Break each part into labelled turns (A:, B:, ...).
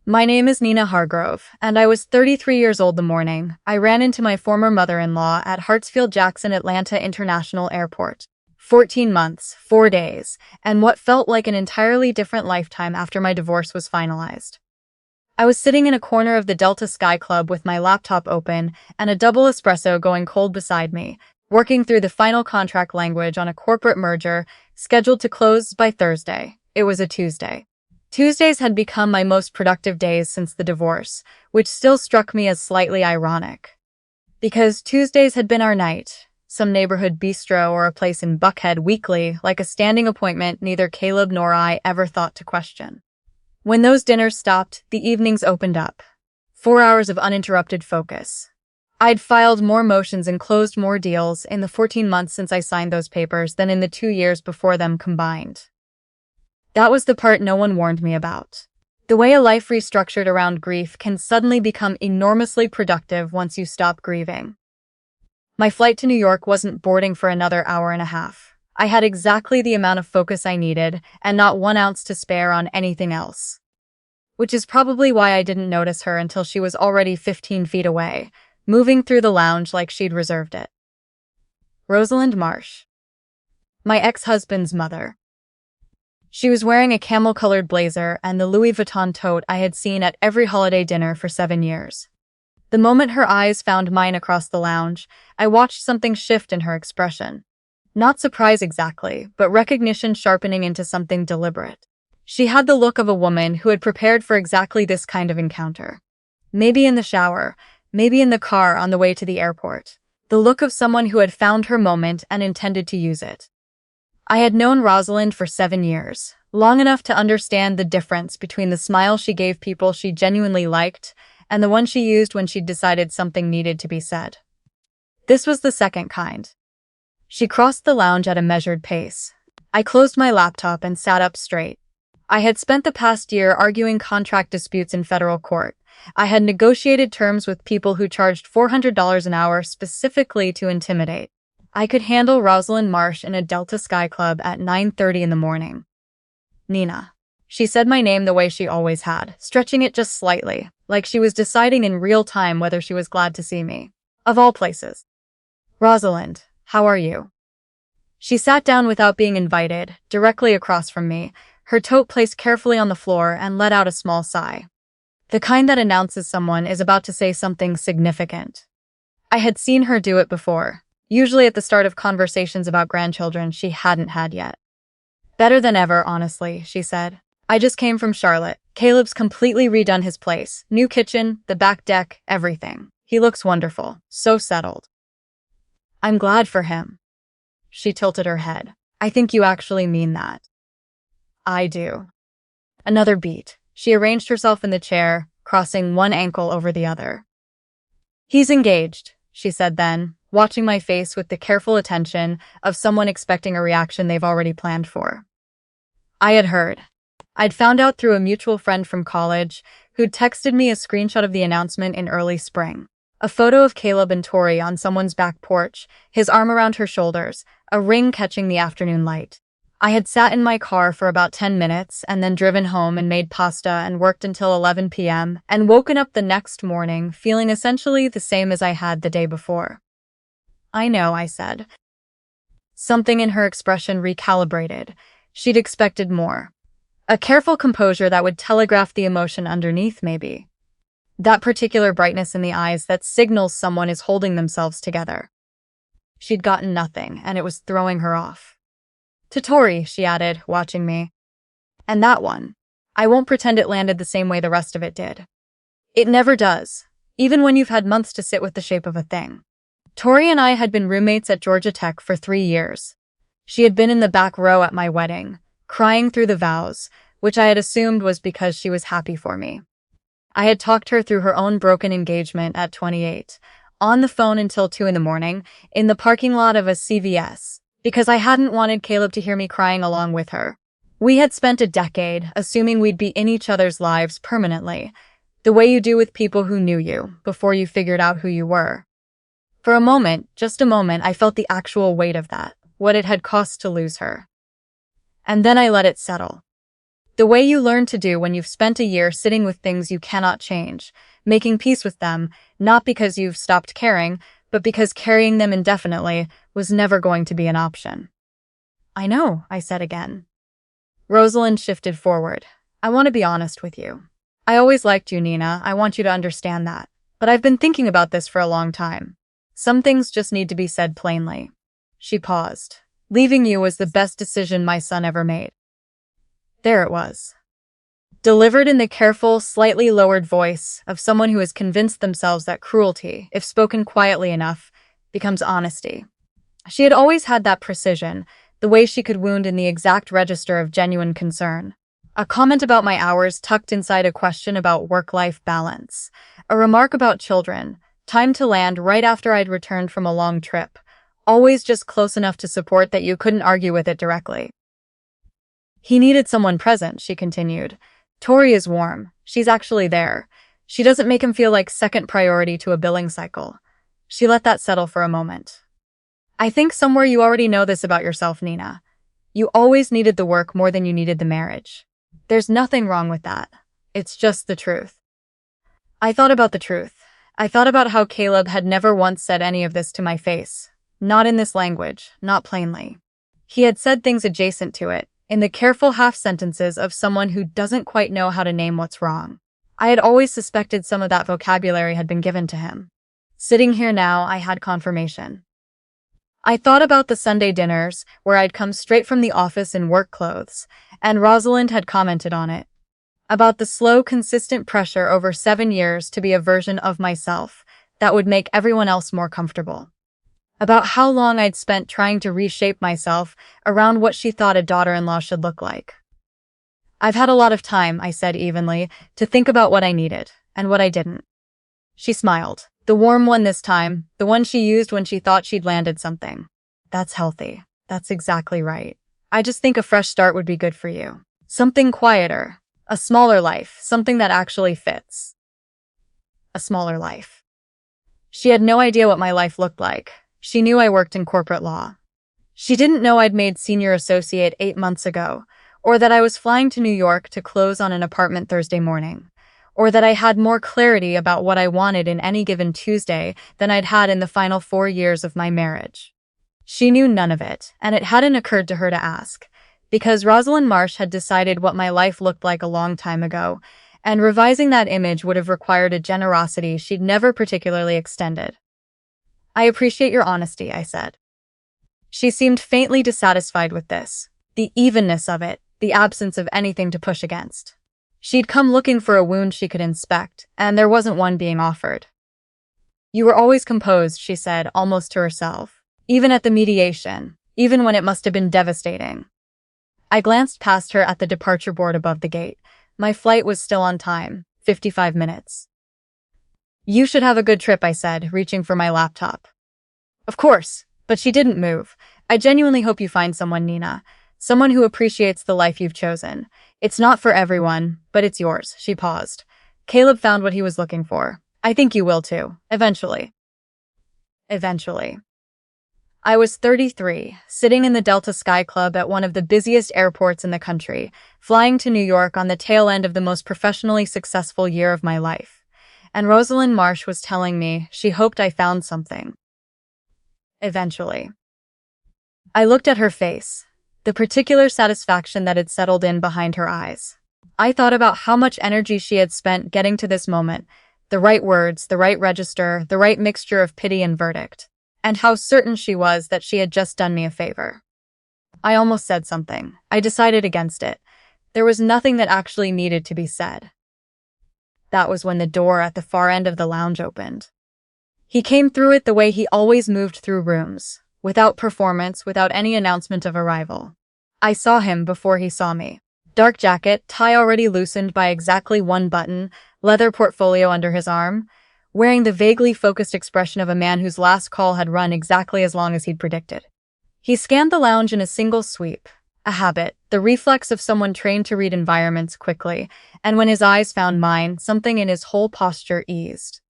A: My name is Nina Hargrove, and I was 33 years old the morning I ran into my former mother-in-law at Hartsfield-Jackson Atlanta International Airport. 14 months, 4 days, and what felt like an entirely different lifetime after my divorce was finalized. I was sitting in a corner of the Delta Sky Club with my laptop open and a double espresso going cold beside me, working through the final contract language on a corporate merger scheduled to close by Thursday. It was a Tuesday. Tuesdays had become my most productive days since the divorce, which still struck me as slightly ironic. Because Tuesdays had been our night, some neighborhood bistro or a place in Buckhead weekly, like a standing appointment neither Caleb nor I ever thought to question. When those dinners stopped, the evenings opened up. 4 hours of uninterrupted focus. I'd filed more motions and closed more deals in the 14 months since I signed those papers than in the 2 years before them combined. That was the part no one warned me about. The way a life restructured around grief can suddenly become enormously productive once you stop grieving. My flight to New York wasn't boarding for another hour and a half. I had exactly the amount of focus I needed and not 1 ounce to spare on anything else. Which is probably why I didn't notice her until she was already 15 feet away, moving through the lounge like she'd reserved it. Rosalind Marsh. My ex-husband's mother. She was wearing a camel-colored blazer and the Louis Vuitton tote I had seen at every holiday dinner for 7 years. The moment her eyes found mine across the lounge, I watched something shift in her expression. Not surprise exactly, but recognition sharpening into something deliberate. She had the look of a woman who had prepared for exactly this kind of encounter. Maybe in the shower, maybe in the car on the way to the airport. The look of someone who had found her moment and intended to use it. I had known Rosalind for 7 years, long enough to understand the difference between the smile she gave people she genuinely liked and the one she used when she'd decided something needed to be said. This was the second kind. She crossed the lounge at a measured pace. I closed my laptop and sat up straight. I had spent the past year arguing contract disputes in federal court. I had negotiated terms with people who charged $400 an hour specifically to intimidate. I could handle Rosalind Marsh in a Delta Sky Club at 9:30 in the morning. Nina. She said my name the way she always had, stretching it just slightly, like she was deciding in real time whether she was glad to see me. Of all places. Rosalind, how are you? She sat down without being invited, directly across from me, her tote placed carefully on the floor, and let out a small sigh. The kind that announces someone is about to say something significant. I had seen her do it before. Usually at the start of conversations about grandchildren she hadn't had yet. Better than ever, honestly, she said. I just came from Charlotte. Caleb's completely redone his place. New kitchen, the back deck, everything. He looks wonderful. So settled. I'm glad for him. She tilted her head. I think you actually mean that. I do. Another beat. She arranged herself in the chair, crossing one ankle over the other. He's engaged, she said then, watching my face with the careful attention of someone expecting a reaction they've already planned for. I had heard. I'd found out through a mutual friend from college who'd texted me a screenshot of the announcement in early spring. A photo of Caleb and Tori on someone's back porch, his arm around her shoulders, a ring catching the afternoon light. I had sat in my car for about 10 minutes and then driven home and made pasta and worked until 11 p.m. and woken up the next morning feeling essentially the same as I had the day before. I know, I said. Something in her expression recalibrated. She'd expected more. A careful composure that would telegraph the emotion underneath, maybe. That particular brightness in the eyes that signals someone is holding themselves together. She'd gotten nothing, and it was throwing her off. To Tori, she added, watching me. And that one. I won't pretend it landed the same way the rest of it did. It never does, even when you've had months to sit with the shape of a thing. Tori and I had been roommates at Georgia Tech for 3 years. She had been in the back row at my wedding, crying through the vows, which I had assumed was because she was happy for me. I had talked her through her own broken engagement at 28, on the phone until 2 in the morning, in the parking lot of a CVS, because I hadn't wanted Caleb to hear me crying along with her. We had spent a decade assuming we'd be in each other's lives permanently, the way you do with people who knew you, before you figured out who you were. For a moment, just a moment, I felt the actual weight of that, what it had cost to lose her. And then I let it settle. The way you learn to do when you've spent a year sitting with things you cannot change, making peace with them, not because you've stopped caring, but because carrying them indefinitely was never going to be an option. I know, I said again. Rosalind shifted forward. I want to be honest with you. I always liked you, Nina. I want you to understand that. But I've been thinking about this for a long time. Some things just need to be said plainly. She paused. Leaving you was the best decision my son ever made. There it was. Delivered in the careful, slightly lowered voice of someone who has convinced themselves that cruelty, if spoken quietly enough, becomes honesty. She had always had that precision, the way she could wound in the exact register of genuine concern. A comment about my hours tucked inside a question about work-life balance. A remark about children, time to land right after I'd returned from a long trip. Always just close enough to support that you couldn't argue with it directly. He needed someone present, she continued. Tori is warm. She's actually there. She doesn't make him feel like second priority to a billing cycle. She let that settle for a moment. I think somewhere you already know this about yourself, Nina. You always needed the work more than you needed the marriage. There's nothing wrong with that. It's just the truth. I thought about the truth. I thought about how Caleb had never once said any of this to my face. Not in this language, not plainly. He had said things adjacent to it, in the careful half-sentences of someone who doesn't quite know how to name what's wrong. I had always suspected some of that vocabulary had been given to him. Sitting here now, I had confirmation. I thought about the Sunday dinners, where I'd come straight from the office in work clothes, and Rosalind had commented on it. About the slow, consistent pressure over 7 years to be a version of myself that would make everyone else more comfortable. About how long I'd spent trying to reshape myself around what she thought a daughter-in-law should look like. I've had a lot of time, I said evenly, to think about what I needed, and what I didn't. She smiled. The warm one this time, the one she used when she thought she'd landed something. That's healthy. That's exactly right. I just think a fresh start would be good for you. Something quieter. A smaller life. Something that actually fits. A smaller life. She had no idea what my life looked like. She knew I worked in corporate law. She didn't know I'd made senior associate 8 months ago, or that I was flying to New York to close on an apartment Thursday morning, or that I had more clarity about what I wanted in any given Tuesday than I'd had in the final 4 years of my marriage. She knew none of it, and it hadn't occurred to her to ask, because Rosalind Marsh had decided what my life looked like a long time ago, and revising that image would have required a generosity she'd never particularly extended. I appreciate your honesty, I said. She seemed faintly dissatisfied with this, the evenness of it, the absence of anything to push against. She'd come looking for a wound she could inspect, and there wasn't one being offered. You were always composed, she said, almost to herself. Even at the mediation, even when it must have been devastating. I glanced past her at the departure board above the gate. My flight was still on time, 55 minutes. You should have a good trip, I said, reaching for my laptop. Of course, but she didn't move. I genuinely hope you find someone, Nina. Someone who appreciates the life you've chosen. It's not for everyone, but it's yours. She paused. Caleb found what he was looking for. I think you will too. Eventually. Eventually. I was 33, sitting in the Delta Sky Club at one of the busiest airports in the country, flying to New York on the tail end of the most professionally successful year of my life. And Rosalind Marsh was telling me she hoped I found something. Eventually. I looked at her face, the particular satisfaction that had settled in behind her eyes. I thought about how much energy she had spent getting to this moment, the right words, the right register, the right mixture of pity and verdict, and how certain she was that she had just done me a favor. I almost said something. I decided against it. There was nothing that actually needed to be said. That was when the door at the far end of the lounge opened. He came through it the way he always moved through rooms, without performance, without any announcement of arrival. I saw him before he saw me. Dark jacket, tie already loosened by exactly one button, leather portfolio under his arm, wearing the vaguely focused expression of a man whose last call had run exactly as long as he'd predicted. He scanned the lounge in a single sweep, a habit, the reflex of someone trained to read environments quickly, and when his eyes found mine, something in his whole posture eased.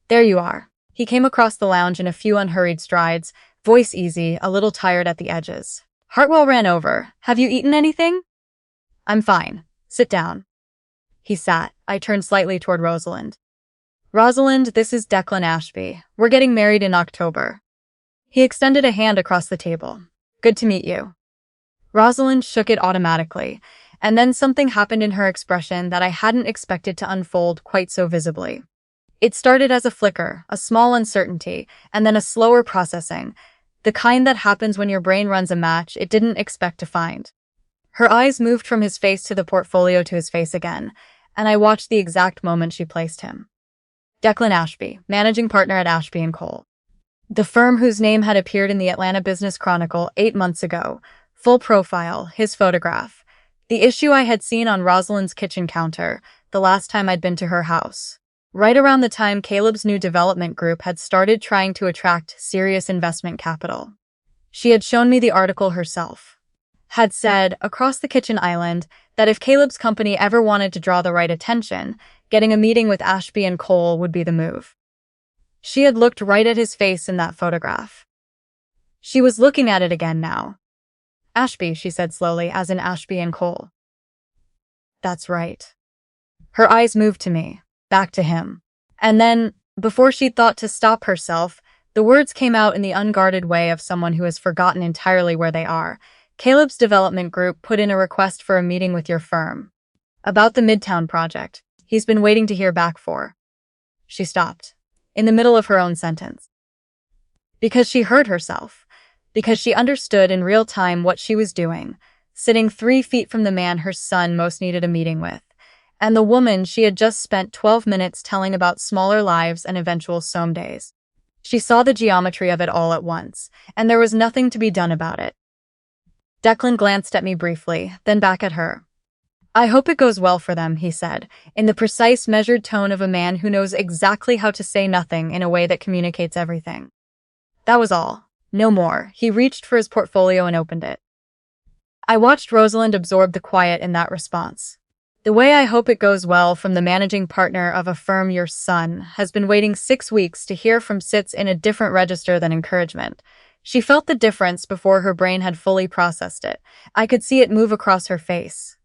A: There you are. He came across the lounge in a few unhurried strides, voice easy, a little tired at the edges. Hartwell ran over. Have you eaten anything? I'm fine. Sit down. He sat. I turned slightly toward Rosalind. Rosalind, this is Declan Ashby. We're getting married in October. He extended a hand across the table. Good to meet you. Rosalind shook it automatically, and then something happened in her expression that I hadn't expected to unfold quite so visibly. It started as a flicker, a small uncertainty, and then a slower processing, the kind that happens when your brain runs a match it didn't expect to find. Her eyes moved from his face to the portfolio to his face again, and I watched the exact moment she placed him. Declan Ashby, managing partner at Ashby & Cole. The firm whose name had appeared in the Atlanta Business Chronicle 8 months ago. Full profile, his photograph. The issue I had seen on Rosalind's kitchen counter, the last time I'd been to her house. Right around the time Caleb's new development group had started trying to attract serious investment capital. She had shown me the article herself. Had said, across the kitchen island, that if Caleb's company ever wanted to draw the right attention, getting a meeting with Ashby & Cole would be the move. She had looked right at his face in that photograph. She was looking at it again now. Ashby, she said slowly, as in Ashby & Cole. That's right. Her eyes moved to me, back to him. And then, before she'd thought to stop herself, the words came out in the unguarded way of someone who has forgotten entirely where they are. Caleb's development group put in a request for a meeting with your firm. About the Midtown project. He's been waiting to hear back for. She stopped, in the middle of her own sentence. Because she heard herself. Because she understood in real time what she was doing, sitting 3 feet from the man her son most needed a meeting with, and the woman she had just spent 12 minutes telling about smaller lives and eventual some days. She saw the geometry of it all at once, and there was nothing to be done about it. Declan glanced at me briefly, then back at her. I hope it goes well for them, he said, in the precise, measured tone of a man who knows exactly how to say nothing in a way that communicates everything. That was all. No more. He reached for his portfolio and opened it. I watched Rosalind absorb the quiet in that response. The way I hope it goes well from the managing partner of a firm your son has been waiting 6 weeks to hear from sits in a different register than encouragement. She felt the difference before her brain had fully processed it. I could see it move across her face.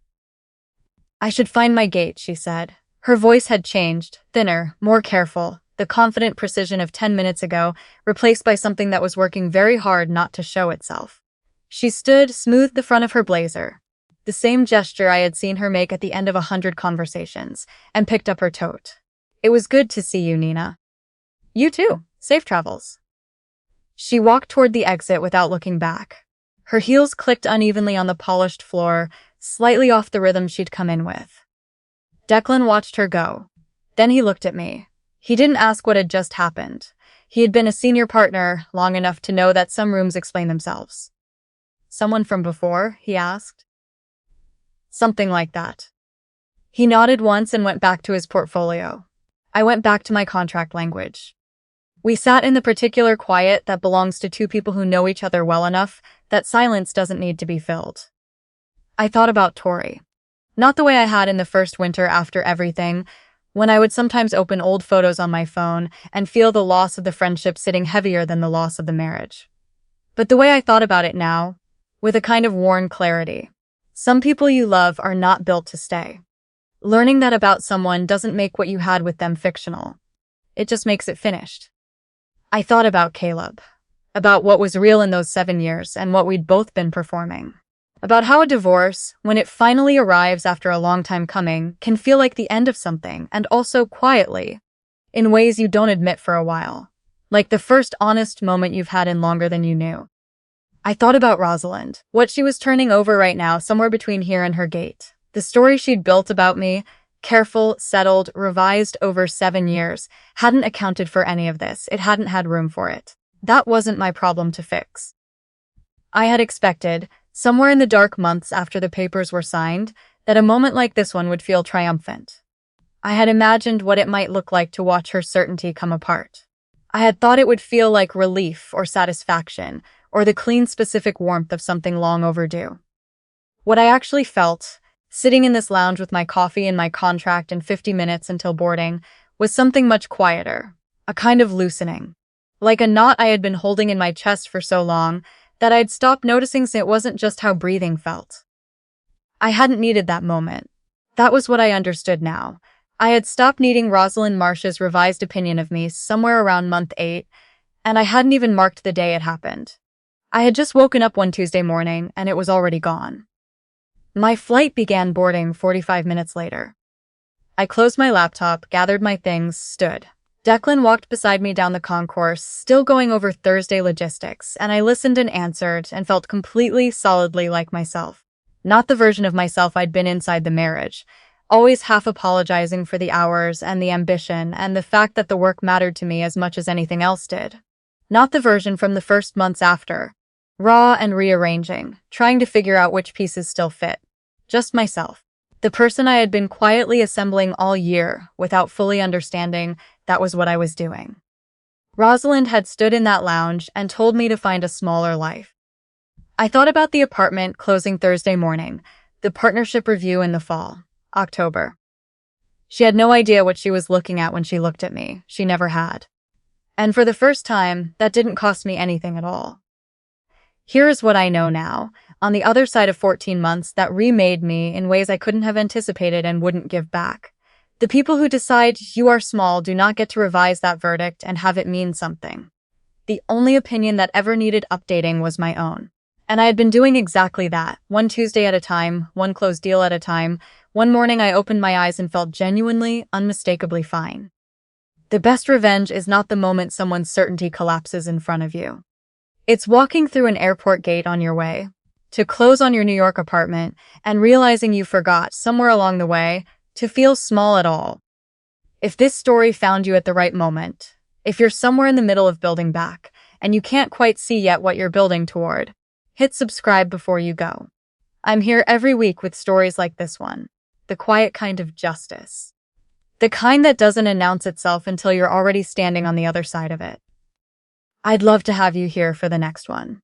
A: I should find my gate, she said. Her voice had changed, thinner, more careful, the confident precision of 10 minutes ago, replaced by something that was working very hard not to show itself. She stood, smoothed the front of her blazer, the same gesture I had seen her make at the end of 100 conversations, and picked up her tote. It was good to see you, Nina. You too. Safe travels. She walked toward the exit without looking back. Her heels clicked unevenly on the polished floor, slightly off the rhythm she'd come in with. Declan watched her go. Then he looked at me. He didn't ask what had just happened. He had been a senior partner long enough to know that some rooms explain themselves. Someone from before? He asked. Something like that. He nodded once and went back to his portfolio. I went back to my contract language. We sat in the particular quiet that belongs to two people who know each other well enough that silence doesn't need to be filled. I thought about Tori. Not the way I had in the first winter after everything, when I would sometimes open old photos on my phone and feel the loss of the friendship sitting heavier than the loss of the marriage. But the way I thought about it now, with a kind of worn clarity. Some people you love are not built to stay. Learning that about someone doesn't make what you had with them fictional. It just makes it finished. I thought about Caleb. About what was real in those 7 years and what we'd both been performing. About how a divorce, when it finally arrives after a long time coming, can feel like the end of something, and also quietly, in ways you don't admit for a while. Like the first honest moment you've had in longer than you knew. I thought about Rosalind, what she was turning over right now somewhere between here and her gate. The story she'd built about me, careful, settled, revised over 7 years, hadn't accounted for any of this. It hadn't had room for it. That wasn't my problem to fix. I had expected, somewhere in the dark months after the papers were signed, that a moment like this one would feel triumphant. I had imagined what it might look like to watch her certainty come apart. I had thought it would feel like relief or satisfaction, or the clean, specific warmth of something long overdue. What I actually felt, sitting in this lounge with my coffee and my contract and 50 minutes until boarding, was something much quieter, a kind of loosening. Like a knot I had been holding in my chest for so long that I'd stopped noticing, so it wasn't just how breathing felt. I hadn't needed that moment. That was what I understood now. I had stopped needing Rosalind Marsh's revised opinion of me somewhere around month 8, and I hadn't even marked the day it happened. I had just woken up one Tuesday morning, and it was already gone. My flight began boarding 45 minutes later. I closed my laptop, gathered my things, stood. Declan walked beside me down the concourse, still going over Thursday logistics, and I listened and answered and felt completely, solidly like myself. Not the version of myself I'd been inside the marriage, always half apologizing for the hours and the ambition and the fact that the work mattered to me as much as anything else did. Not the version from the first months after, raw and rearranging, trying to figure out which pieces still fit. Just myself. The person I had been quietly assembling all year without fully understanding that was what I was doing. Rosalind had stood in that lounge and told me to find a smaller life. I thought about the apartment closing Thursday morning, the partnership review in the fall, October. She had no idea what she was looking at when she looked at me. She never had. And for the first time, that didn't cost me anything at all. Here is what I know now, on the other side of 14 months that remade me in ways I couldn't have anticipated and wouldn't give back. The people who decide you are small do not get to revise that verdict and have it mean something. The only opinion that ever needed updating was my own. And I had been doing exactly that, one Tuesday at a time, one closed deal at a time. One morning I opened my eyes and felt genuinely, unmistakably fine. The best revenge is not the moment someone's certainty collapses in front of you. It's walking through an airport gate on your way, to close on your New York apartment, and realizing you forgot, somewhere along the way, to feel small at all. If this story found you at the right moment, if you're somewhere in the middle of building back, and you can't quite see yet what you're building toward, hit subscribe before you go. I'm here every week with stories like this one, the quiet kind of justice. The kind that doesn't announce itself until you're already standing on the other side of it. I'd love to have you here for the next one.